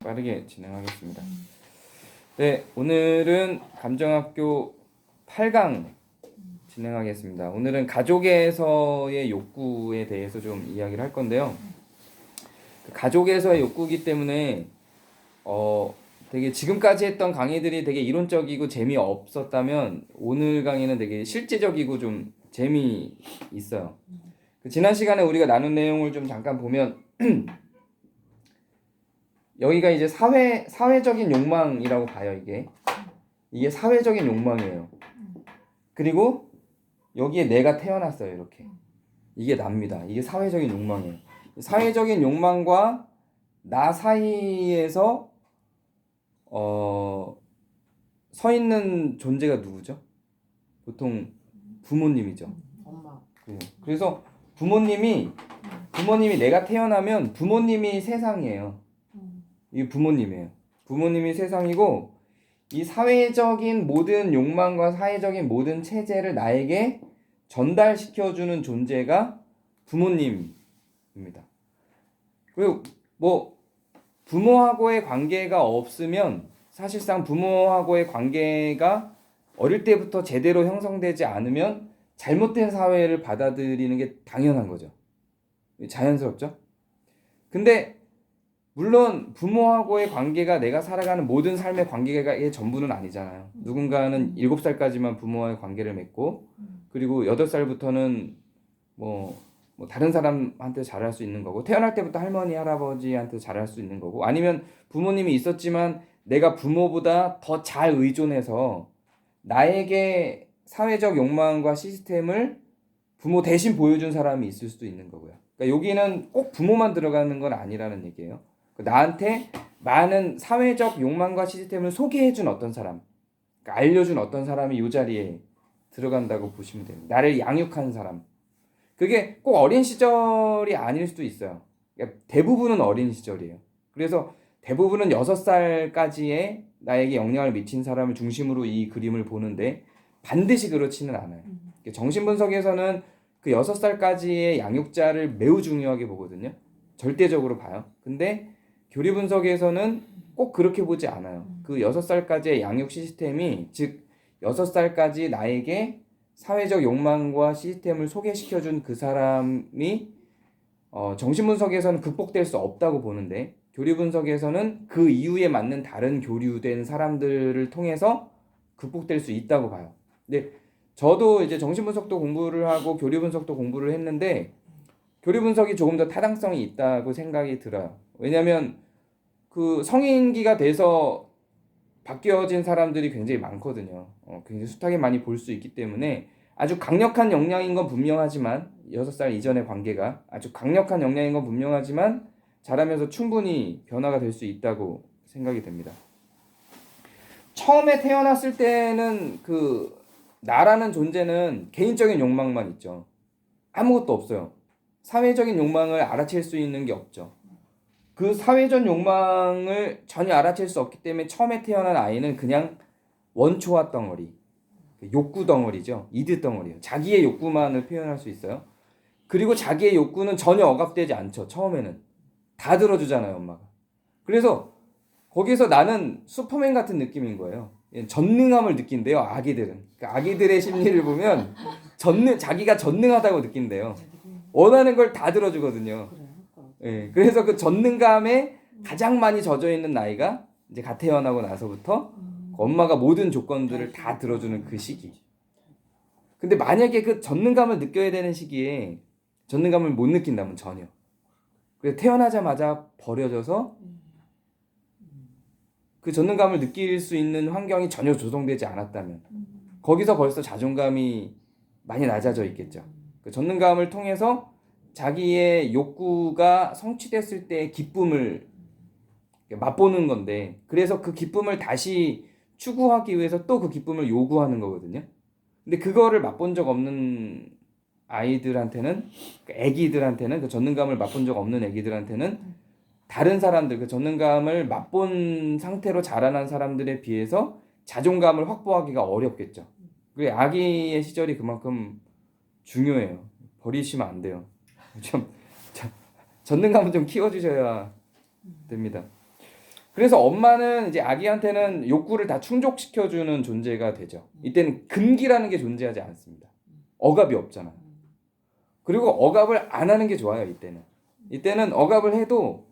빠르게 진행하겠습니다. 네, 오늘은 감정학교 8강 진행하겠습니다. 오늘은 가족에서의 욕구에 대해서 좀 이야기를 할 건데요. 가족에서의 욕구이기 때문에 되게 지금까지 했던 강의들이 되게 이론적이고 재미없었다면 오늘 강의는 되게 실제적이고 좀 재미있어요. 지난 시간에 우리가 나눈 내용을 좀 잠깐 보면 여기가 이제 사회적인 욕망이라고 봐요. 이게 사회적인 욕망이에요. 그리고 여기에 내가 태어났어요. 이렇게 이게 납니다. 이게 사회적인 욕망이에요. 사회적인 욕망과 나 사이에서 서 있는 존재가 누구죠? 보통 부모님이죠. 엄마. 그래서 부모님이 내가 태어나면 부모님이 세상이에요. 이게 부모님이에요. 부모님이 세상이고 이 사회적인 모든 욕망과 사회적인 모든 체제를 나에게 전달시켜주는 존재가 부모님입니다. 그리고 부모하고의 관계가 없으면 사실상 부모하고의 관계가 어릴 때부터 제대로 형성되지 않으면 잘못된 사회를 받아들이는 게 당연한 거죠. 자연스럽죠? 근데 물론 부모하고의 관계가 내가 살아가는 모든 삶의 관계가 전부는 아니잖아요. 누군가는 7살까지만 부모와의 관계를 맺고 그리고 8살부터는 뭐 다른 사람한테 잘할 수 있는 거고 태어날 때부터 할머니 할아버지한테 잘할 수 있는 거고 아니면 부모님이 있었지만 내가 부모보다 더 잘 의존해서 나에게 사회적 욕망과 시스템을 부모 대신 보여준 사람이 있을 수도 있는 거고요. 그러니까 여기는 꼭 부모만 들어가는 건 아니라는 얘기예요. 나한테 많은 사회적 욕망과 시스템을 소개해준 어떤 사람, 그러니까 알려준 어떤 사람이 이 자리에 들어간다고 보시면 됩니다. 나를 양육한 사람. 그게 꼭 어린 시절이 아닐 수도 있어요. 그러니까 대부분은 어린 시절이에요. 그래서 대부분은 6살까지의 나에게 영향을 미친 사람을 중심으로 이 그림을 보는데 반드시 그렇지는 않아요. 정신분석에서는 그 6살까지의 양육자를 매우 중요하게 보거든요. 절대적으로 봐요. 근데 교리분석에서는 꼭 그렇게 보지 않아요. 그 6살까지의 양육 시스템이 즉 6살까지 나에게 사회적 욕망과 시스템을 소개시켜준 그 사람이 정신분석에서는 극복될 수 없다고 보는데 교리분석에서는 그 이유에 맞는 다른 교류된 사람들을 통해서 극복될 수 있다고 봐요. 근데 저도 이제 정신분석도 공부를 하고 교리분석도 공부를 했는데 교리분석이 조금 더 타당성이 있다고 생각이 들어요. 왜냐면 그 성인기가 돼서 바뀌어진 사람들이 굉장히 많거든요. 굉장히 숱하게 많이 볼 수 있기 때문에 아주 강력한 영향인 건 분명하지만 6살 이전의 관계가 아주 강력한 영향인 건 분명하지만 자라면서 충분히 변화가 될 수 있다고 생각이 됩니다. 처음에 태어났을 때는 그 나라는 존재는 개인적인 욕망만 있죠. 아무것도 없어요. 사회적인 욕망을 알아챌 수 있는 게 없죠. 그 사회적 욕망을 전혀 알아챌 수 없기 때문에 처음에 태어난 아이는 그냥 원초와 덩어리, 욕구 덩어리죠. 이드 덩어리예요. 자기의 욕구만을 표현할 수 있어요. 그리고 자기의 욕구는 전혀 억압되지 않죠. 처음에는 다 들어주잖아요, 엄마가. 그래서 거기서 나는 슈퍼맨 같은 느낌인 거예요. 전능함을 느낀대요, 아기들은. 그러니까 아기들의 심리를 보면 자기가 전능하다고 느낀대요. 원하는 걸 다 들어주거든요. 예, 그래서 그 전능감에 가장 많이 젖어 있는 나이가 이제 갓 태어나고 나서부터 엄마가 모든 조건들을 다 들어주는 그 시기. 근데 만약에 그 전능감을 느껴야 되는 시기에 전능감을 못 느낀다면 전혀. 그래서 태어나자마자 버려져서 그 전능감을 느낄 수 있는 환경이 전혀 조성되지 않았다면 거기서 벌써 자존감이 많이 낮아져 있겠죠. 그 전능감을 통해서 자기의 욕구가 성취됐을 때의 기쁨을 맛보는 건데 그래서 그 기쁨을 다시 추구하기 위해서 또 그 기쁨을 요구하는 거거든요. 근데 그거를 맛본 적 없는 아이들한테는 애기들한테는 그 전능감을 맛본 적 없는 애기들한테는 다른 사람들 그 전능감을 맛본 상태로 자라난 사람들에 비해서 자존감을 확보하기가 어렵겠죠. 그 아기의 시절이 그만큼 중요해요. 버리시면 안 돼요. 좀 전능감은 좀 키워주셔야 됩니다. 그래서 엄마는 이제 아기한테는 욕구를 다 충족시켜주는 존재가 되죠. 이때는 금기라는 게 존재하지 않습니다. 억압이 없잖아요. 그리고 억압을 안 하는 게 좋아요. 이때는 억압을 해도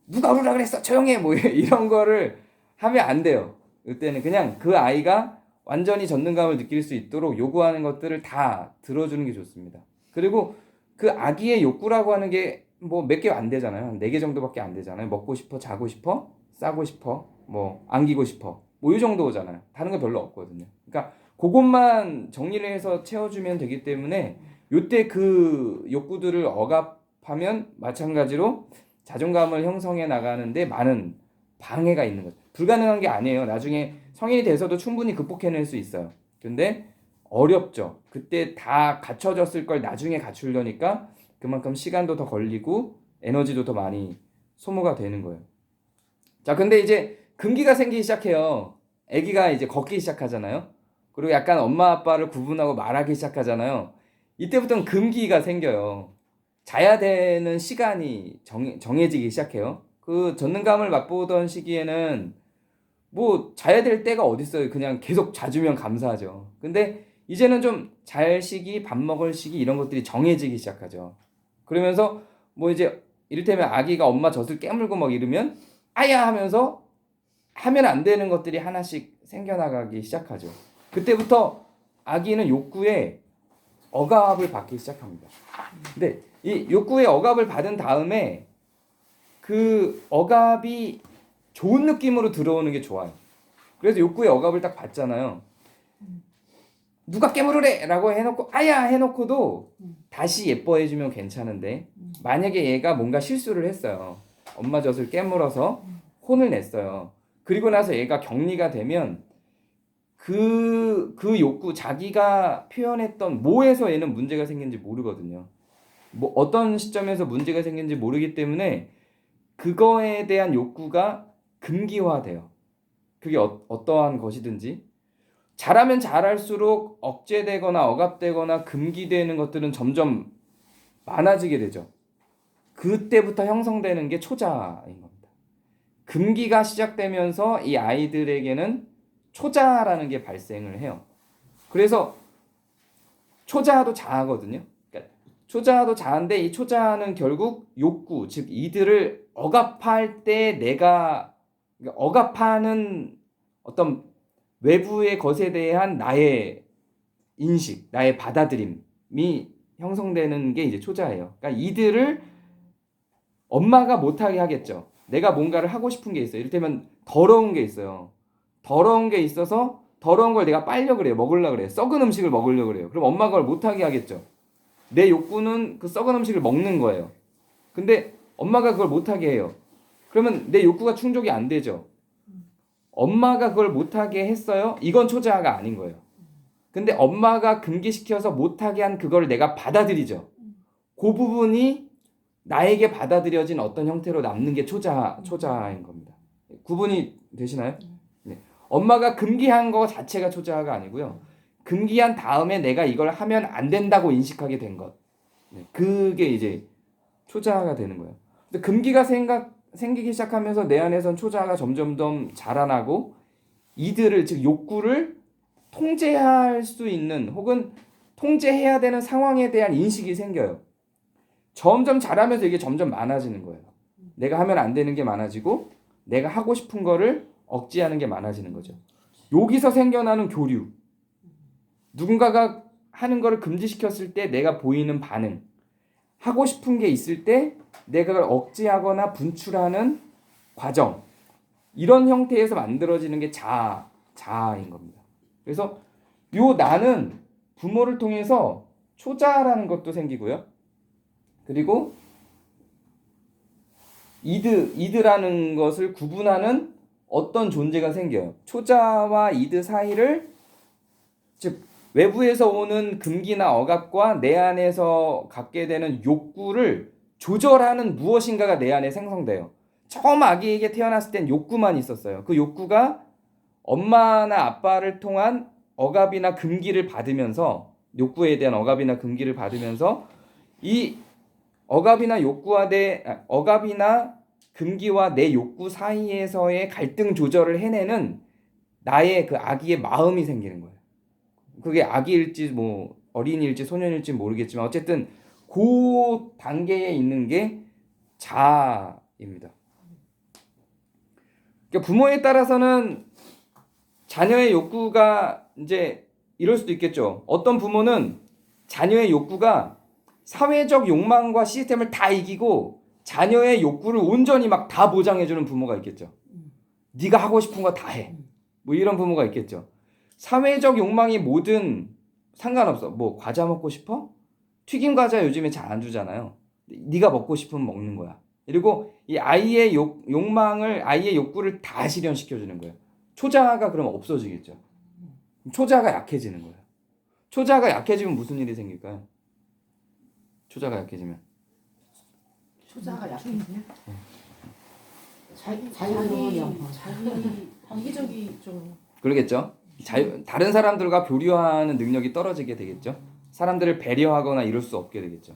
누가 오르라 그랬어 조용해 뭐 이런 거를 하면 안 돼요. 이때는 그냥 그 아이가 완전히 전능감을 느낄 수 있도록 요구하는 것들을 다 들어주는 게 좋습니다. 그리고 그 아기의 욕구라고 하는 게 뭐 몇 개 안 되잖아요. 한 4개 정도밖에 안 되잖아요. 먹고 싶어, 자고 싶어, 싸고 싶어, 뭐 안기고 싶어, 뭐 이 정도잖아요. 다른 거 별로 없거든요. 그러니까 그것만 정리를 해서 채워주면 되기 때문에 요때 그 욕구들을 억압하면 마찬가지로 자존감을 형성해 나가는데 많은 방해가 있는 거죠. 불가능한 게 아니에요. 나중에 성인이 돼서도 충분히 극복해낼 수 있어요. 근데 어렵죠. 그때 다 갖춰졌을 걸 나중에 갖추려니까 그만큼 시간도 더 걸리고 에너지도 더 많이 소모가 되는 거예요. 자, 근데 이제 금기가 생기기 시작해요. 아기가 이제 걷기 시작하잖아요. 그리고 약간 엄마 아빠를 구분하고 말하기 시작하잖아요. 이때부터는 금기가 생겨요. 자야 되는 시간이 정해지기 시작해요. 그 전능감을 맛보던 시기에는 뭐 자야 될 때가 어딨어요. 그냥 계속 자주면 감사하죠. 근데 이제는 좀 잘 시기, 밥 먹을 시기 이런 것들이 정해지기 시작하죠. 그러면서 뭐 이제 이를테면 아기가 엄마 젖을 깨물고 막 이러면 아야 하면서 하면 안 되는 것들이 하나씩 생겨나가기 시작하죠. 그때부터 아기는 욕구에 억압을 받기 시작합니다. 근데 이 욕구의 억압을 받은 다음에 그 억압이 좋은 느낌으로 들어오는 게 좋아요. 그래서 욕구의 억압을 딱 받잖아요. 누가 깨물으래! 라고 해놓고 아야! 해놓고도 다시 예뻐해주면 괜찮은데 만약에 얘가 뭔가 실수를 했어요. 엄마 젖을 깨물어서 혼을 냈어요. 그리고 나서 얘가 격리가 되면 그 욕구, 자기가 표현했던 뭐에서 얘는 문제가 생긴지 모르거든요. 뭐 어떤 시점에서 문제가 생긴지 모르기 때문에 그거에 대한 욕구가 금기화돼요. 그게 어떠한 것이든지 잘하면 잘할수록 억제되거나 억압되거나 금기되는 것들은 점점 많아지게 되죠. 그때부터 형성되는 게 초자인 겁니다. 금기가 시작되면서 이 아이들에게는 초자라는 게 발생을 해요. 그래서 초자도 자아거든요. 그러니까 초자도 자아인데 이 초자는 결국 욕구, 즉 이들을 억압할 때 내가 억압하는 어떤 외부의 것에 대한 나의 인식, 나의 받아들임이 형성되는 게 이제 초자예요. 그러니까 이들을 엄마가 못하게 하겠죠. 내가 뭔가를 하고 싶은 게 있어요. 이를테면 더러운 게 있어요. 더러운 게 있어서 더러운 걸 내가 빨려 그래요. 먹으려고 그래요. 썩은 음식을 먹으려고 그래요. 그럼 엄마가 그걸 못하게 하겠죠. 내 욕구는 그 썩은 음식을 먹는 거예요. 근데 엄마가 그걸 못하게 해요. 그러면 내 욕구가 충족이 안 되죠. 엄마가 그걸 못하게 했어요. 이건 초자아가 아닌 거예요. 근데 엄마가 금기시켜서 못하게 한 그걸 내가 받아들이죠. 그 부분이 나에게 받아들여진 어떤 형태로 남는 게 초자아인 겁니다. 구분이 되시나요? 네. 엄마가 금기한 거 자체가 초자아가 아니고요. 금기한 다음에 내가 이걸 하면 안 된다고 인식하게 된 것. 네. 그게 이제 초자아가 되는 거예요. 근데 금기가 생기기 시작하면서 내 안에선 초자아가 점점 자라나고 이들을 즉 욕구를 통제할 수 있는 혹은 통제해야 되는 상황에 대한 인식이 생겨요. 점점 자라면서 이게 점점 많아지는 거예요. 내가 하면 안 되는 게 많아지고 내가 하고 싶은 거를 억제하는 게 많아지는 거죠. 여기서 생겨나는 교류. 누군가가 하는 거를 금지시켰을 때 내가 보이는 반응. 하고 싶은 게 있을 때 내가 그걸 억제하거나 분출하는 과정. 이런 형태에서 만들어지는 게 자아인 겁니다. 그래서 요 나는 부모를 통해서 초자라는 것도 생기고요. 그리고 이드라는 것을 구분하는 어떤 존재가 생겨요. 초자와 이드 사이를 즉 외부에서 오는 금기나 억압과 내 안에서 갖게 되는 욕구를 조절하는 무엇인가가 내 안에 생성돼요. 처음 아기에게 태어났을 땐 욕구만 있었어요. 그 욕구가 엄마나 아빠를 통한 억압이나 금기를 받으면서 욕구에 대한 억압이나 금기를 받으면서 이 억압이나 금기와 내 욕구 사이에서의 갈등 조절을 해내는 나의 그 아기의 마음이 생기는 거예요. 그게 아기일지 뭐 어린이일지 소년일지 모르겠지만 어쨌든 그 단계에 있는 게 자아입니다. 그러니까 부모에 따라서는 자녀의 욕구가 이제 이럴 수도 있겠죠. 어떤 부모는 자녀의 욕구가 사회적 욕망과 시스템을 다 이기고 자녀의 욕구를 온전히 막 다 보장해주는 부모가 있겠죠. 네가 하고 싶은 거 다 해. 뭐 이런 부모가 있겠죠. 사회적 욕망이 뭐든 상관없어. 뭐 과자 먹고 싶어? 튀김 과자 요즘에 잘 안 주잖아요. 네가 먹고 싶으면 먹는 거야. 그리고 이 아이의 욕망을 아이의 욕구를 다 실현시켜주는 거예요. 초자아가 그러면 없어지겠죠. 초자아가 약해지는 거예요. 초자아가 약해지면 무슨 일이 생길까요? 초자아가 약해지면 초자가 약해지면 자기 이기적이 좀 그러겠죠. 다른 사람들과 교류하는 능력이 떨어지게 되겠죠. 사람들을 배려하거나 이럴 수 없게 되겠죠.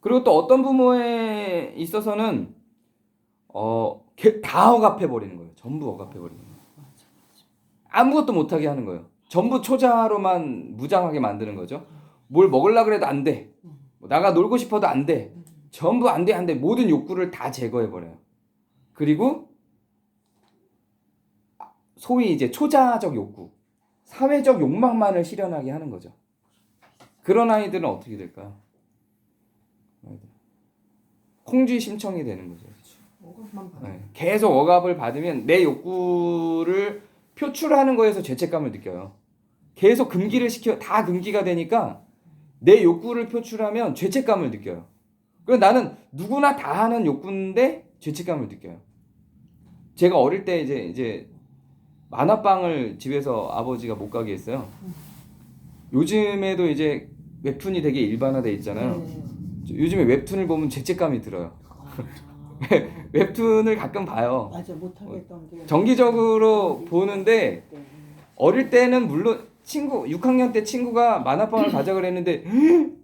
그리고 또 어떤 부모에 있어서는 다 억압해 버리는 거예요. 전부 억압해 버리는 거예요. 아무것도 못하게 하는 거예요. 전부 초자로만 무장하게 만드는 거죠. 뭘 먹으려고 그래도 안 돼. 나가 놀고 싶어도 안 돼. 전부 안 돼, 안 돼. 모든 욕구를 다 제거해 버려요. 그리고 소위 이제 초자적 욕구, 사회적 욕망만을 실현하게 하는 거죠. 그런 아이들은 어떻게 될까요? 콩쥐 심청이 되는 거죠. 네. 계속 억압을 받으면 내 욕구를 표출하는 거에서 죄책감을 느껴요. 계속 금기를 다 금기가 되니까 내 욕구를 표출하면 죄책감을 느껴요. 그래서 나는 누구나 다 하는 욕구인데 죄책감을 느껴요. 제가 어릴 때 이제 만화방을 집에서 아버지가 못 가게 했어요. 요즘에도 이제 웹툰이 되게 일반화돼 있잖아요. 요즘에 웹툰을 보면 죄책감이 들어요. 웹툰을 가끔 봐요. 맞아, 못하겠던 게 정기적으로 보는데 어릴 때는 물론 6학년 때 친구가 만화방을 가자 그랬는데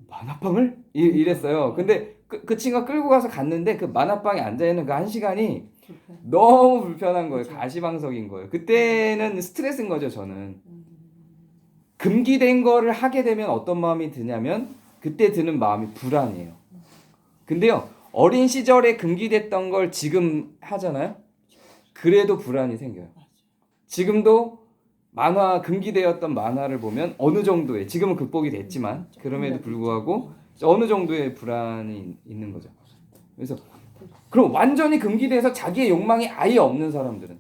만화방을? 이랬어요. 근데 그 친구가 끌고 가서 갔는데 그 만화방에 앉아있는 그 1시간이 너무 불편한 거예요. 가시방석인 거예요. 그때는 스트레스인 거죠, 저는. 금기된 거를 하게 되면 어떤 마음이 드냐면 그때 드는 마음이 불안이에요. 근데요, 어린 시절에 금기됐던 걸 지금 하잖아요. 그래도 불안이 생겨요. 지금도 금기되었던 만화를 보면 어느 정도의, 지금은 극복이 됐지만 그럼에도 불구하고 어느 정도의 불안이 있는 거죠. 그래서 그럼 완전히 금기돼서 자기의 욕망이 아예 없는 사람들은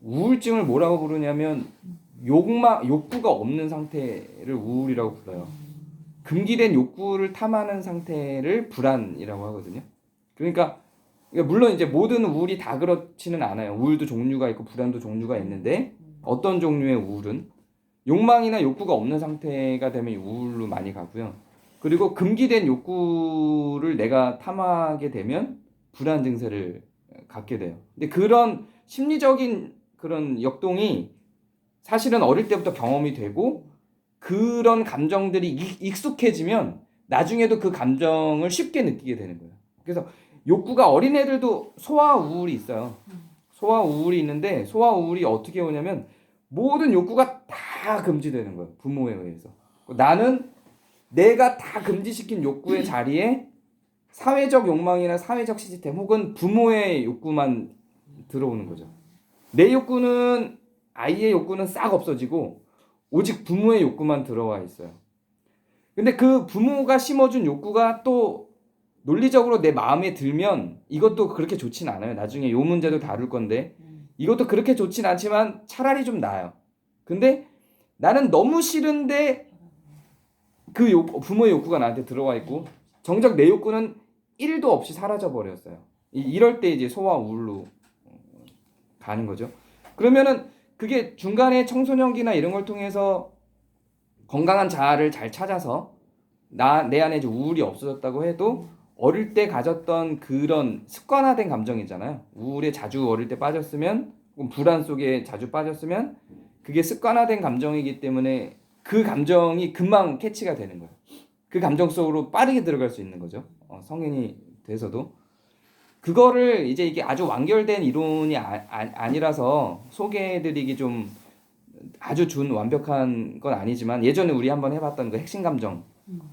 우울증을 뭐라고 부르냐면 욕구가 없는 상태를 우울이라고 불러요. 금기된 욕구를 탐하는 상태를 불안이라고 하거든요. 그러니까 물론 이제 모든 우울이 다 그렇지는 않아요. 우울도 종류가 있고 불안도 종류가 있는데 어떤 종류의 우울은 욕망이나 욕구가 없는 상태가 되면 우울로 많이 가고요. 그리고 금기된 욕구를 내가 탐하게 되면 불안 증세를 갖게 돼요. 근데 그런 심리적인 그런 역동이 사실은 어릴 때부터 경험이 되고 그런 감정들이 익숙해지면 나중에도 그 감정을 쉽게 느끼게 되는 거예요. 그래서 욕구가 어린애들도 소아 우울이 있어요. 소아 우울이 있는데 소아 우울이 어떻게 오냐면 모든 욕구가 다 금지되는 거예요. 부모에 의해서. 나는 내가 다 금지시킨 욕구의 자리에 사회적 욕망이나 사회적 시스템 혹은 부모의 욕구만 들어오는 거죠. 내 욕구는 아이의 욕구는 싹 없어지고 오직 부모의 욕구만 들어와 있어요. 근데 그 부모가 심어준 욕구가 또 논리적으로 내 마음에 들면 이것도 그렇게 좋진 않아요. 나중에 이 문제도 다룰 건데 이것도 그렇게 좋진 않지만 차라리 좀 나아요. 근데 나는 너무 싫은데 부모의 욕구가 나한테 들어와 있고 정작 내 욕구는 1도 없이 사라져 버렸어요. 이럴 때 이제 소아 우울로 가는 거죠. 그러면은 그게 중간에 청소년기나 이런 걸 통해서 건강한 자아를 잘 찾아서 내 안에 이제 우울이 없어졌다고 해도 어릴 때 가졌던 그런 습관화된 감정이잖아요. 우울에 자주 어릴 때 빠졌으면 불안 속에 자주 빠졌으면 그게 습관화된 감정이기 때문에 그 감정이 금방 캐치가 되는 거예요. 그 감정 속으로 빠르게 들어갈 수 있는 거죠. 성인이 돼서도 그거를 이제 이게 아주 완결된 이론이 아니라서 소개해드리기 좀 아주 완벽한 건 아니지만 예전에 우리 한번 해봤던 그 핵심 감정이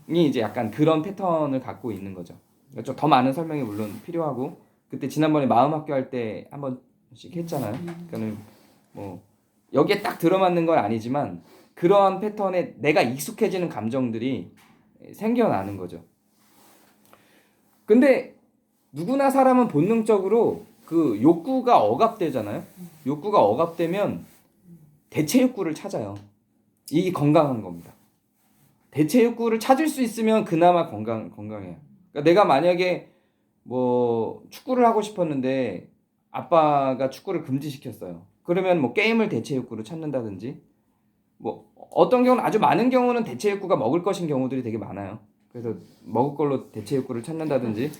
이제 약간 그런 패턴을 갖고 있는 거죠. 그러니까 좀 더 많은 설명이 물론 필요하고 그때 지난번에 마음학교 할 때 한 번씩 했잖아요. 그러니까는 뭐 여기에 딱 들어맞는 건 아니지만 그러한 패턴에 내가 익숙해지는 감정들이 생겨나는 거죠. 근데 누구나 사람은 본능적으로 그 욕구가 억압되잖아요. 욕구가 억압되면 대체 욕구를 찾아요. 이 건강한 겁니다. 대체 욕구를 찾을 수 있으면 그나마 건강해요. 그러니까 내가 만약에 뭐 축구를 하고 싶었는데 아빠가 축구를 금지시켰어요. 그러면 뭐 게임을 대체 욕구로 찾는다든지 뭐 어떤 경우는 아주 많은 경우는 대체 욕구가 먹을 것인 경우들이 되게 많아요. 그래서 먹을 걸로 대체 욕구를 찾는다든지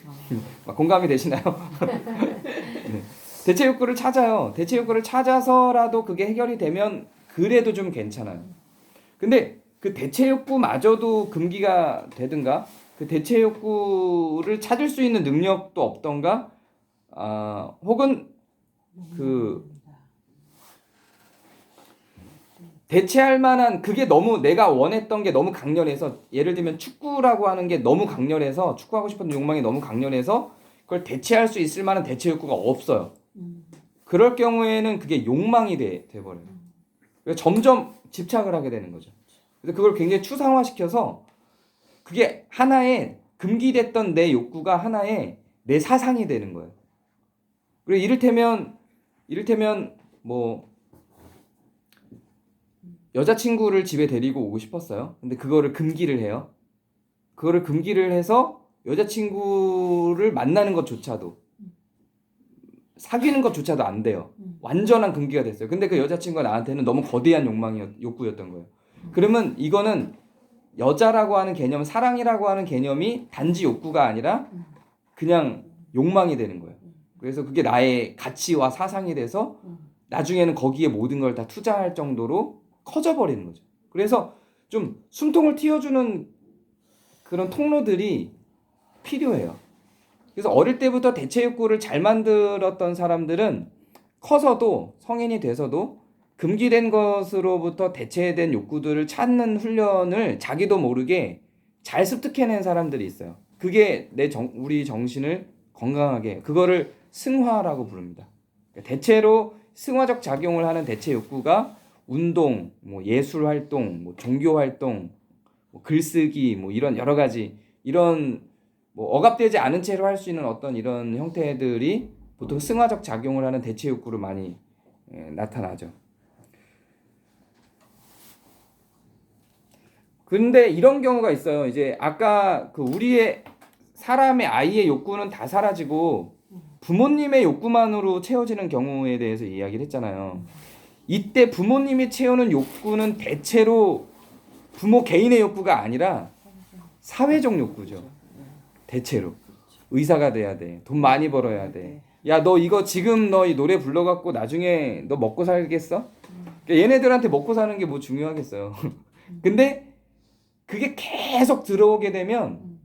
공감이 되시나요? 네. 대체 욕구를 찾아요. 대체 욕구를 찾아서라도 그게 해결이 되면 그래도 좀 괜찮아요. 근데 그 대체 욕구마저도 금기가 되든가 그 대체 욕구를 찾을 수 있는 능력도 없던가 혹은 그 대체할 만한 그게 너무 내가 원했던 게 너무 강렬해서 예를 들면 축구라고 하는 게 너무 강렬해서 축구하고 싶은 욕망이 너무 강렬해서 그걸 대체할 수 있을 만한 대체 욕구가 없어요. 그럴 경우에는 그게 욕망이 돼버려요. 그래서 점점 집착을 하게 되는 거죠. 그래서 그걸 굉장히 추상화시켜서 그게 하나의 금기됐던 내 욕구가 하나의 내 사상이 되는 거예요. 그리고 이를테면 뭐 여자친구를 집에 데리고 오고 싶었어요. 근데 그거를 금기를 해요. 그거를 금기를 해서 여자친구를 만나는 것조차도 사귀는 것조차도 안 돼요. 완전한 금기가 됐어요. 근데 그 여자친구가 나한테는 너무 거대한 욕구였던 거예요. 그러면 이거는 여자라고 하는 개념, 사랑이라고 하는 개념이 단지 욕구가 아니라 그냥 욕망이 되는 거예요. 그래서 그게 나의 가치와 사상이 돼서 나중에는 거기에 모든 걸 다 투자할 정도로 커져버리는 거죠. 그래서 좀 숨통을 틔워주는 그런 통로들이 필요해요. 그래서 어릴 때부터 대체 욕구를 잘 만들었던 사람들은 커서도 성인이 돼서도 금기된 것으로부터 대체된 욕구들을 찾는 훈련을 자기도 모르게 잘 습득해낸 사람들이 있어요. 그게 우리 정신을 건강하게 해요. 그거를 승화라고 부릅니다. 대체로 승화적 작용을 하는 대체 욕구가 운동, 뭐 예술 활동, 뭐 종교 활동, 뭐 글쓰기, 뭐 이런 여러 가지 이런 뭐 억압되지 않은 채로 할 수 있는 어떤 이런 형태들이 보통 승화적 작용을 하는 대체 욕구로 많이 나타나죠. 근데 이런 경우가 있어요. 이제 아까 그 우리의 사람의 아이의 욕구는 다 사라지고 부모님의 욕구만으로 채워지는 경우에 대해서 이야기를 했잖아요. 이때 부모님이 채우는 욕구는 대체로 부모 개인의 욕구가 아니라 사회적 욕구죠. 대체로 의사가 돼야 돼. 돈 많이 벌어야 돼. 야, 너 이거 지금 너 이 노래 불러갖고 나중에 너 먹고 살겠어? 그러니까 얘네들한테 먹고 사는 게 뭐 중요하겠어요. 근데 그게 계속 들어오게 되면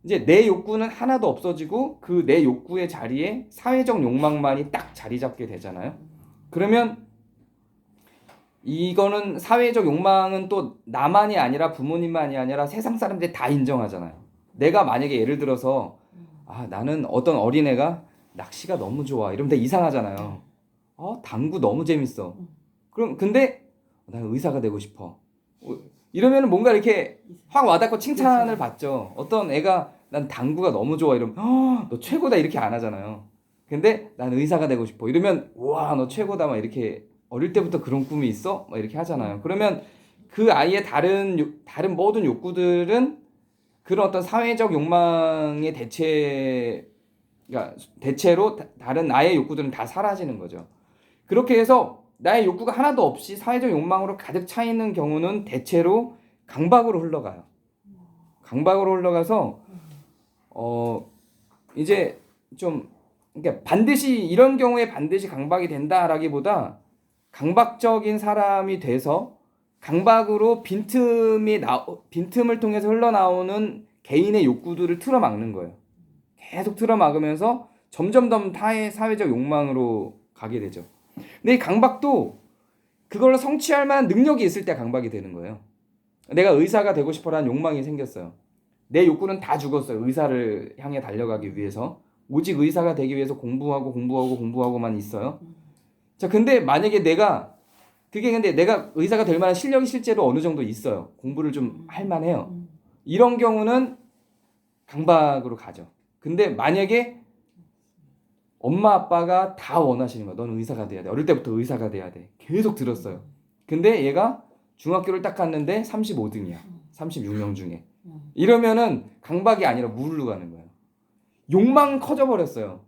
이제 내 욕구는 하나도 없어지고 그 내 욕구의 자리에 사회적 욕망만이 딱 자리 잡게 되잖아요. 그러면 이거는 사회적 욕망은 또 나만이 아니라 부모님만이 아니라 세상 사람들이 다 인정하잖아요. 내가 만약에 예를 들어서 나는 어떤 어린애가 낚시가 너무 좋아 이러면 되게 이상하잖아요. 당구 너무 재밌어. 그럼 근데 난 의사가 되고 싶어. 이러면 뭔가 이렇게 확 와닿고 칭찬을 받죠. 어떤 애가 난 당구가 너무 좋아 이러면 너 최고다 이렇게 안 하잖아요. 근데 난 의사가 되고 싶어 이러면 와 너 최고다 막 이렇게 어릴 때부터 그런 꿈이 있어? 막 이렇게 하잖아요. 그러면 그 아이의 다른 모든 욕구들은 그런 어떤 사회적 욕망의 그러니까 대체로 다른 나의 욕구들은 다 사라지는 거죠. 그렇게 해서 나의 욕구가 하나도 없이 사회적 욕망으로 가득 차 있는 경우는 대체로 강박으로 흘러가요. 강박으로 흘러가서 이제 좀 그러니까 반드시 이런 경우에 반드시 강박이 된다라기보다 강박적인 사람이 돼서 강박으로 빈틈을 통해서 흘러나오는 개인의 욕구들을 틀어막는 거예요. 계속 틀어막으면서 점점 더 사회적 욕망으로 가게 되죠. 근데 이 강박도 그걸로 성취할 만한 능력이 있을 때 강박이 되는 거예요. 내가 의사가 되고 싶어라는 욕망이 생겼어요. 내 욕구는 다 죽었어요. 의사를 향해 달려가기 위해서. 오직 의사가 되기 위해서 공부하고만 있어요. 자, 근데 만약에 근데 내가 의사가 될 만한 실력이 실제로 어느 정도 있어요. 공부를 좀 할 만해요. 이런 경우는 강박으로 가죠. 근데 만약에 엄마 아빠가 다 원하시는 거야. 너는 의사가 돼야 돼. 어릴 때부터 의사가 돼야 돼. 계속 들었어요. 근데 얘가 중학교를 딱 갔는데 35등이야. 36명 중에. 이러면은 강박이 아니라 무울로 가는 거예요. 욕망은 커져버렸어요.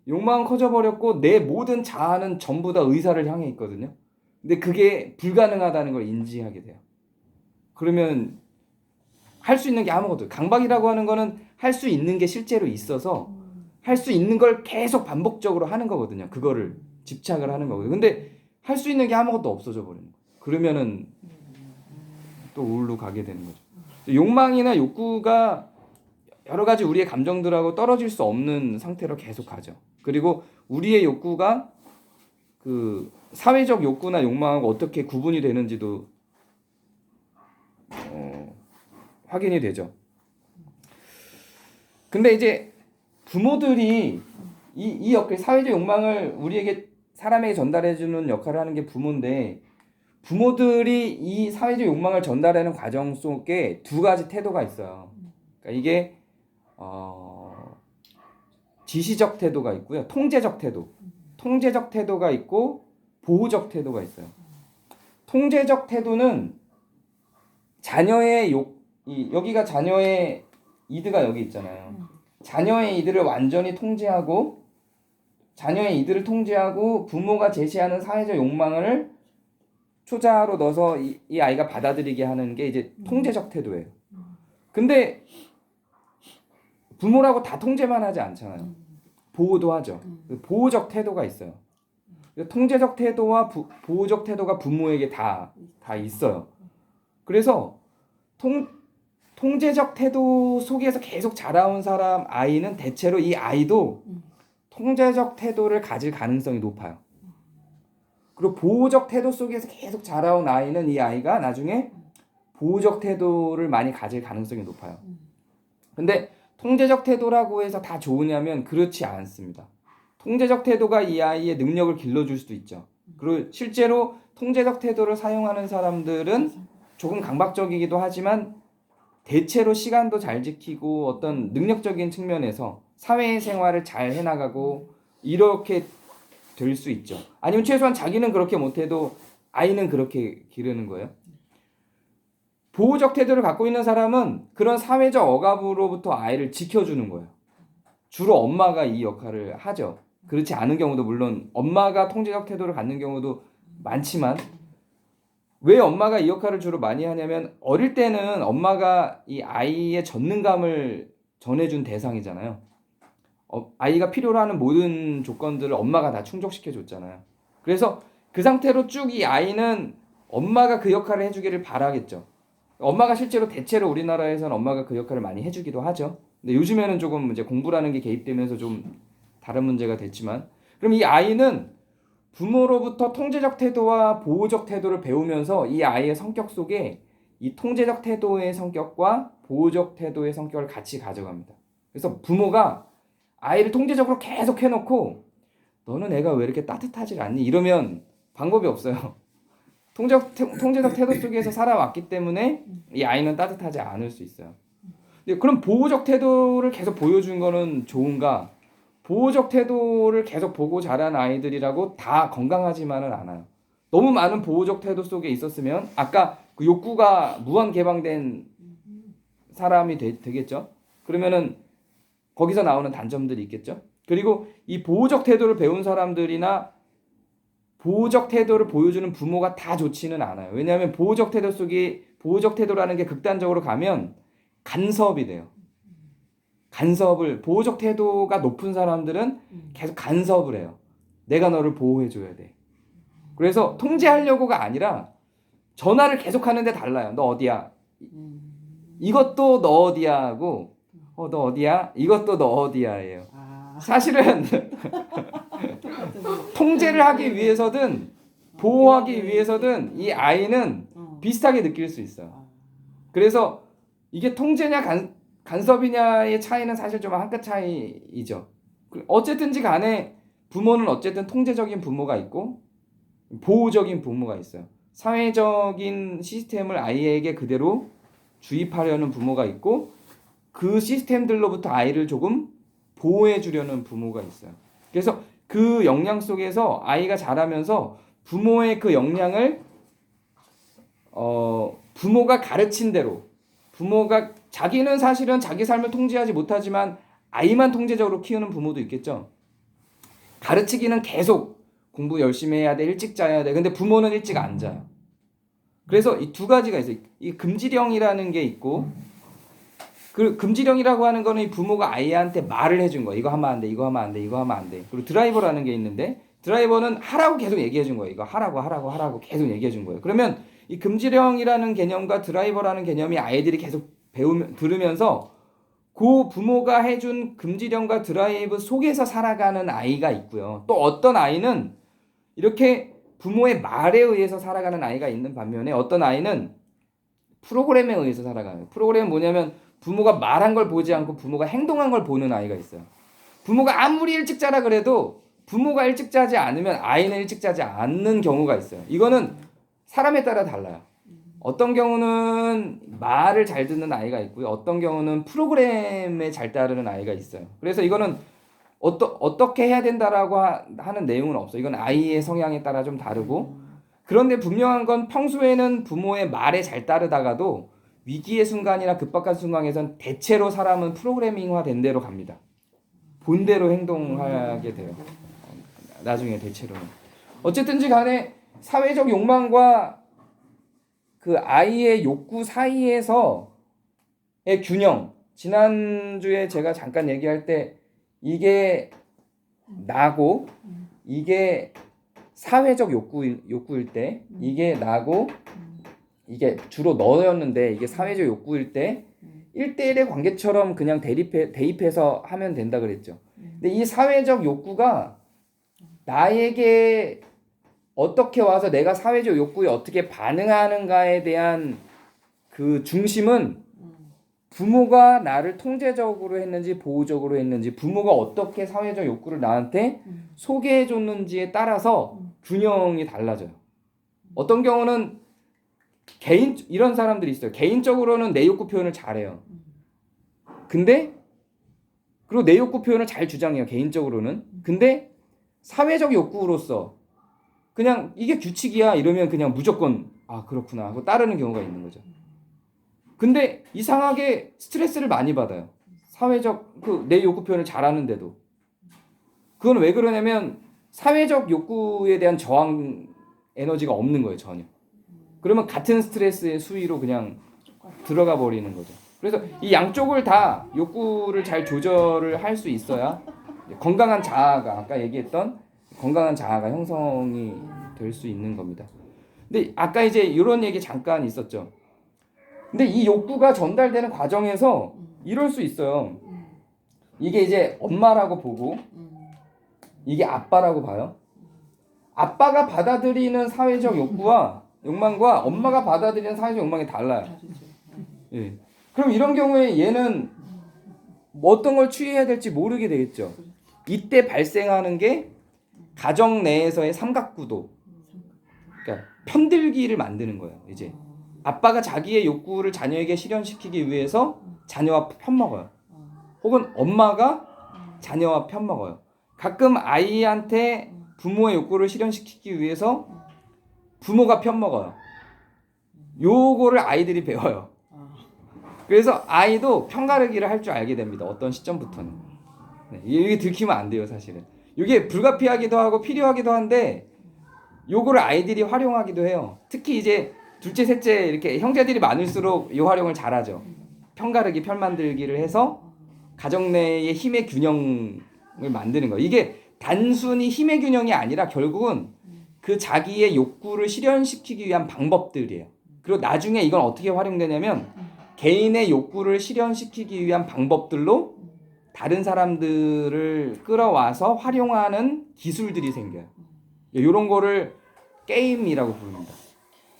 욕망은 커져버렸고 내 모든 자아는 전부 다 의사를 향해 있거든요. 근데 그게 불가능하다는 걸 인지하게 돼요. 그러면 할 수 있는 게 아무것도. 강박이라고 하는 거는 할 수 있는 게 실제로 있어서 할 수 있는 걸 계속 반복적으로 하는 거거든요. 그거를 집착을 하는 거거든요. 근데 할 수 있는 게 아무것도 없어져 버리는 거예요. 그러면은 또 우울로 가게 되는 거죠. 욕망이나 욕구가 여러 가지 우리의 감정들하고 떨어질 수 없는 상태로 계속 가죠. 그리고 우리의 욕구가 그 사회적 욕구나 욕망하고 어떻게 구분이 되는지도 확인이 되죠. 근데 이제 부모들이 이 역할, 사회적 욕망을 우리에게 사람에게 전달해주는 역할을 하는 게 부모인데, 부모들이 이 사회적 욕망을 전달하는 과정 속에 두 가지 태도가 있어요. 그러니까 이게 지시적 태도가 있고요, 통제적 태도가 있고 보호적 태도가 있어요. 통제적 태도는 자녀의 여기가 자녀의 이드가 여기 있잖아요. 자녀의 이들을 완전히 통제하고 부모가 제시하는 사회적 욕망을 초자로 넣어서 이 아이가 받아들이게 하는 게 이제 통제적 태도예요. 근데 부모라고 다 통제만 하지 않잖아요. 보호도 하죠. 보호적 태도가 있어요. 통제적 태도와 보호적 태도가 부모에게 다 있어요. 그래서 통제적 태도 속에서 계속 자라온 아이는 대체로 이 아이도 통제적 태도를 가질 가능성이 높아요. 그리고 보호적 태도 속에서 계속 자라온 아이는 이 아이가 나중에 보호적 태도를 많이 가질 가능성이 높아요. 근데 통제적 태도라고 해서 다 좋으냐면 그렇지 않습니다. 통제적 태도가 이 아이의 능력을 길러줄 수도 있죠. 그리고 실제로 통제적 태도를 사용하는 사람들은 조금 강박적이기도 하지만 대체로 시간도 잘 지키고 어떤 능력적인 측면에서 사회생활을 잘 해나가고 이렇게 될 수 있죠. 아니면 최소한 자기는 그렇게 못해도 아이는 그렇게 기르는 거예요. 보호적 태도를 갖고 있는 사람은 그런 사회적 억압으로부터 아이를 지켜주는 거예요. 주로 엄마가 이 역할을 하죠. 그렇지 않은 경우도 물론 엄마가 통제적 태도를 갖는 경우도 많지만, 왜 엄마가 이 역할을 주로 많이 하냐면 어릴 때는 엄마가 이 아이의 전능감을 전해준 대상이잖아요. 아이가 필요로 하는 모든 조건들을 엄마가 다 충족시켜 줬잖아요. 그래서 그 상태로 쭉 이 아이는 엄마가 그 역할을 해주기를 바라겠죠. 엄마가 실제로 대체로 우리나라에서는 엄마가 그 역할을 많이 해주기도 하죠. 근데 요즘에는 조금 이제 공부라는 게 개입되면서 좀 다른 문제가 됐지만, 그럼 이 아이는 부모로부터 통제적 태도와 보호적 태도를 배우면서 이 아이의 성격 속에 이 통제적 태도의 성격과 보호적 태도의 성격을 같이 가져갑니다. 그래서 부모가 아이를 통제적으로 계속 해놓고 너는 애가 왜 이렇게 따뜻하지 않니? 이러면 방법이 없어요. 통제적 태도 속에서 살아왔기 때문에 이 아이는 따뜻하지 않을 수 있어요. 근데 그럼 보호적 태도를 계속 보여준 거는 좋은가? 보호적 태도를 계속 보고 자란 아이들이라고 다 건강하지만은 않아요. 너무 많은 보호적 태도 속에 있었으면 아까 그 욕구가 무한 개방된 사람이 되겠죠. 그러면은 거기서 나오는 단점들이 있겠죠. 그리고 이 보호적 태도를 배운 사람들이나 보호적 태도를 보여주는 부모가 다 좋지는 않아요. 왜냐하면 보호적 태도라는 게 극단적으로 가면 간섭이 돼요. 보호적 태도가 높은 사람들은 계속 간섭을 해요. 내가 너를 보호해줘야 돼. 그래서 통제하려고가 아니라 전화를 계속 하는데 달라요. 너 어디야? 이것도 너 어디야 하고 너 어디야? 이것도 너 어디야예요. 아, 사실은 똑같은 거. 통제를 하기 위해서든 보호하기 위해서든 이 아이는 비슷하게 느낄 수 있어요. 그래서 이게 통제냐 간섭이냐의 차이는 사실 좀 한 끗 차이이죠. 어쨌든지 간에 부모는 어쨌든 통제적인 부모가 있고 보호적인 부모가 있어요. 사회적인 시스템을 아이에게 그대로 주입하려는 부모가 있고 그 시스템들로부터 아이를 조금 보호해 주려는 부모가 있어요. 그래서 그 역량 속에서 아이가 자라면서 부모의 그 역량을 부모가 가르친 대로 부모가 자기는 사실은 자기 삶을 통제하지 못하지만 아이만 통제적으로 키우는 부모도 있겠죠. 가르치기는 계속 공부 열심히 해야 돼, 일찍 자야 돼. 근데 부모는 일찍 안 자요. 그래서 이 두 가지가 있어요. 이 금지령이라는 게 있고 그 금지령이라고 하는 거는 이 부모가 아이한테 말을 해준 거예요. 이거 하면 안 돼, 이거 하면 안 돼, 이거 하면 안 돼. 그리고 드라이버라는 게 있는데 드라이버는 하라고 계속 얘기해 준 거예요. 이거 하라고 계속 얘기해 준 거예요. 그러면 이 금지령이라는 개념과 드라이버라는 개념이 아이들이 계속 들으면서 그 부모가 해준 금지령과 드라이브 속에서 살아가는 아이가 있고요. 또 어떤 아이는 이렇게 부모의 말에 의해서 살아가는 아이가 있는 반면에 어떤 아이는 프로그램에 의해서 살아가요. 프로그램은 뭐냐면 부모가 말한 걸 보지 않고 부모가 행동한 걸 보는 아이가 있어요. 부모가 아무리 일찍 자라 그래도 부모가 일찍 자지 않으면 아이는 일찍 자지 않는 경우가 있어요. 이거는 사람에 따라 달라요. 어떤 경우는 말을 잘 듣는 아이가 있고요. 어떤 경우는 프로그램에 잘 따르는 아이가 있어요. 그래서 이거는 어떻게 해야 된다라고 하는 내용은 없어요. 이건 아이의 성향에 따라 좀 다르고 그런데 분명한 건 평소에는 부모의 말에 잘 따르다가도 위기의 순간이나 급박한 순간에선 대체로 사람은 프로그래밍화 된 대로 갑니다. 본대로 행동하게 돼요. 나중에 대체로는. 어쨌든지 간에 사회적 욕망과 그 아이의 욕구 사이에서의 균형. 지난주에 제가 잠깐 얘기할 때 이게 나고 이게 사회적 욕구일 때 이게 나고 이게 주로 너였는데 이게 사회적 욕구일 때 1대1의 관계처럼 그냥 대입해서 하면 된다 그랬죠. 근데 이 사회적 욕구가 나에게 어떻게 와서 내가 사회적 욕구에 어떻게 반응하는가에 대한 그 중심은 부모가 나를 통제적으로 했는지 보호적으로 했는지 부모가 어떻게 사회적 욕구를 나한테 소개해 줬는지에 따라서 균형이 달라져요. 어떤 경우는 이런 사람들이 있어요. 개인적으로는 내 욕구 표현을 잘해요. 근데 그리고 내 욕구 표현을 잘 주장해요. 개인적으로는. 근데 사회적 욕구로서 그냥 이게 규칙이야 이러면 그냥 무조건 아 그렇구나 하고 따르는 경우가 있는 거죠. 근데 이상하게 스트레스를 많이 받아요. 사회적 내 욕구 표현을 잘하는데도. 그건 왜 그러냐면 사회적 욕구에 대한 저항 에너지가 없는 거예요, 전혀. 그러면 같은 스트레스의 수위로 그냥 들어가 버리는 거죠. 그래서 이 양쪽을 다 욕구를 잘 조절을 할 수 있어야 건강한 자아가 아까 얘기했던 건강한 자아가 형성이 될 수 있는 겁니다. 근데 아까 이제 이런 얘기 잠깐 있었죠. 근데 이 욕구가 전달되는 과정에서 이럴 수 있어요. 이게 이제 엄마라고 보고 이게 아빠라고 봐요. 아빠가 받아들이는 사회적 욕구와 욕망과 엄마가 받아들이는 사회적 욕망이 달라요. 예. 그럼 이런 경우에 얘는 뭐 어떤 걸 취해야 될지 모르게 되겠죠. 이때 발생하는 게 가정 내에서의 삼각구도. 그러니까 편들기를 만드는 거예요. 이제 아빠가 자기의 욕구를 자녀에게 실현시키기 위해서 자녀와 편먹어요. 혹은 엄마가 자녀와 편먹어요. 가끔 아이한테 부모의 욕구를 실현시키기 위해서 부모가 편먹어요. 요거를 아이들이 배워요. 그래서 아이도 편가르기를 할 줄 알게 됩니다. 어떤 시점부터는. 네, 이게 들키면 안 돼요, 사실은. 이게 불가피하기도 하고 필요하기도 한데 요거를 아이들이 활용하기도 해요. 특히 이제 둘째, 셋째 이렇게 형제들이 많을수록 요 활용을 잘하죠. 편가르기, 편만들기를 해서 가정 내의 힘의 균형을 만드는 거예요. 이게 단순히 힘의 균형이 아니라 결국은 그 자기의 욕구를 실현시키기 위한 방법들이에요. 그리고 나중에 이건 어떻게 활용되냐면 개인의 욕구를 실현시키기 위한 방법들로 다른 사람들을 끌어와서 활용하는 기술들이 생겨요. 이런 거를 게임이라고 부릅니다.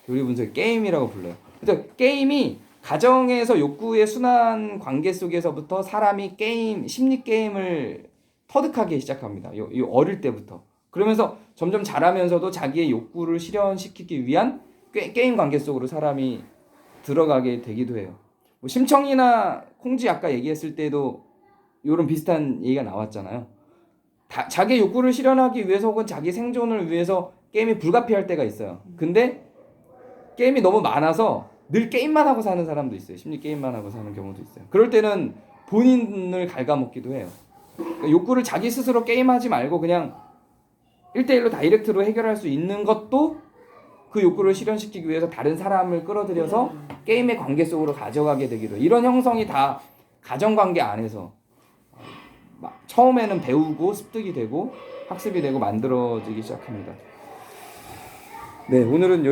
교리 분석의 게임이라고 불러요. 그래서 게임이 가정에서 욕구의 순환 관계 속에서부터 사람이 심리 게임을 터득하기 시작합니다. 요 어릴 때부터. 그러면서 점점 자라면서도 자기의 욕구를 실현시키기 위한 게임 관계 속으로 사람이 들어가게 되기도 해요. 뭐 심청이나 콩쥐 아까 얘기했을 때도 이런 비슷한 얘기가 나왔잖아요. 자기 욕구를 실현하기 위해서 혹은 자기 생존을 위해서 게임이 불가피할 때가 있어요. 근데 게임이 너무 많아서 늘 게임만 하고 사는 사람도 있어요. 심리 게임만 하고 사는 경우도 있어요. 그럴 때는 본인을 갉아먹기도 해요. 그러니까 욕구를 자기 스스로 게임하지 말고 그냥 1대1로 다이렉트로 해결할 수 있는 것도 그 욕구를 실현시키기 위해서 다른 사람을 끌어들여서 게임의 관계 속으로 가져가게 되기도 해요. 이런 형성이 다 가정관계 안에서 처음에는 배우고 습득이 되고 학습이 되고 만들어지기 시작합니다. 네, 오늘은